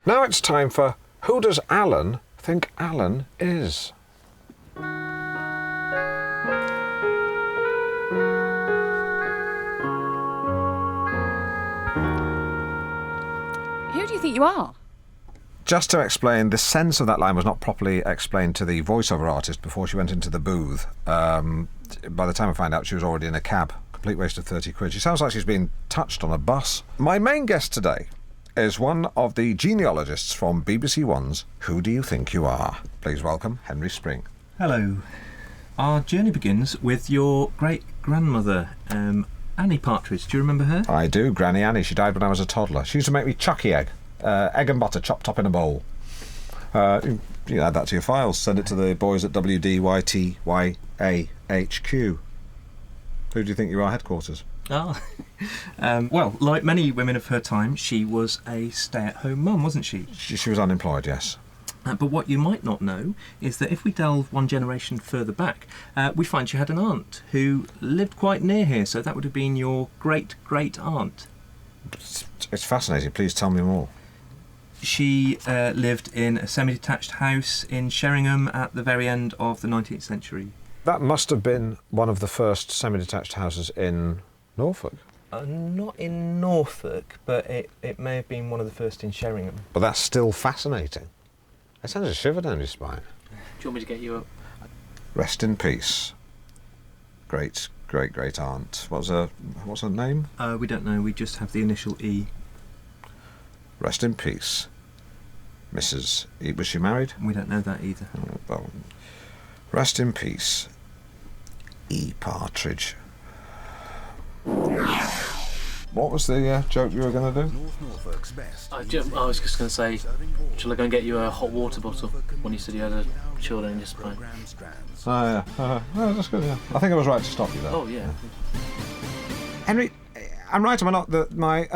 Now it's time for Who Does Alan Think Alan Is? Who do you think you are? Just to explain, the sense of that line was not properly explained to the voiceover artist before she went into the booth. By the time I found out, she was already in a cab. Complete waste of 30 quid. She sounds like she's been touched on a bus. My main guest today is one of the genealogists from BBC One's Who Do You Think You Are? Please welcome Henry Spring. Hello. Our journey begins with your great-grandmother, Annie Partridge. Do you remember her? I do, Granny Annie. She died when I was a toddler. She used to make me chucky egg. Egg and butter chopped up in a bowl. You can add that to your files. Send it to the boys at WDYTYAHQ. Who do you think you are, headquarters? Well, like many women of her time, she was a stay-at-home mum, wasn't she? She was unemployed, yes. But what you might not know is that if we delve one generation further back, we find she had an aunt who lived quite near here, so that would have been your great-great-aunt. It's fascinating. Please tell me more. She lived in a semi-detached house in Sheringham at the very end of the 19th century. That must have been one of the first semi-detached houses in Norfolk. Not in Norfolk, but it may have been one of the first in Sheringham. But that's still fascinating. It sends a shiver down your spine. Do you want me to get you up? Rest in peace. Great-great-great-aunt. What's her name? We don't know, we just have the initial E. Rest in peace. Mrs. E. Was she married? We don't know that either. Well, rest in peace. E. Partridge. What was the joke you were going to do? I was just going to say, shall I go and get you a hot water bottle when you said you had a children in your spine? Oh, yeah. No, that's good, yeah. I think I was right to stop you there. Oh, yeah. Henry, I'm right, am I not, that my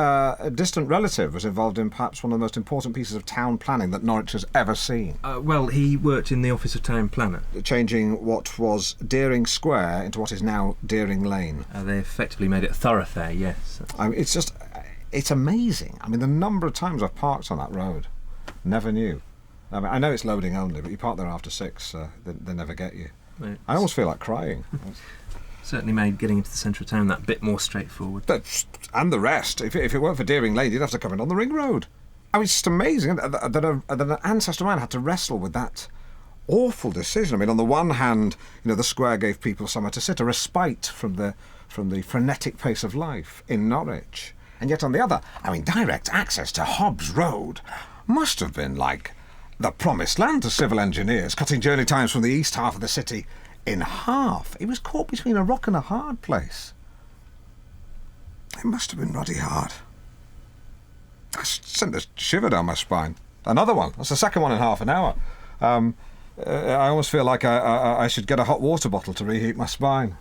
distant relative was involved in perhaps one of the most important pieces of town planning that Norwich has ever seen? Well, he worked in the Office of Town Planner. Changing what was Deering Square into what is now Deering Lane. They effectively made it a thoroughfare, yes. I mean, it's amazing. I mean, the number of times I've parked on that road. Never knew. I mean, I know it's loading only, but you park there after 6, they never get you. I almost feel like crying. Certainly made getting into the centre of town that bit more straightforward. And the rest. If it weren't for Deering Lane, you'd have to come in on the ring road. I mean, it's just amazing that an ancestor man had to wrestle with that awful decision. I mean, on the one hand, the square gave people somewhere to sit, a respite from the frenetic pace of life in Norwich. And yet on the other, I mean, direct access to Hobbs Road must have been like the promised land to civil engineers, cutting journey times from the east half of the city in half. It was caught between a rock and a hard place. It must have been ruddy hard. I sent a shiver down my spine. Another one. That's the second one in half an hour. I almost feel like I should get a hot water bottle to reheat my spine.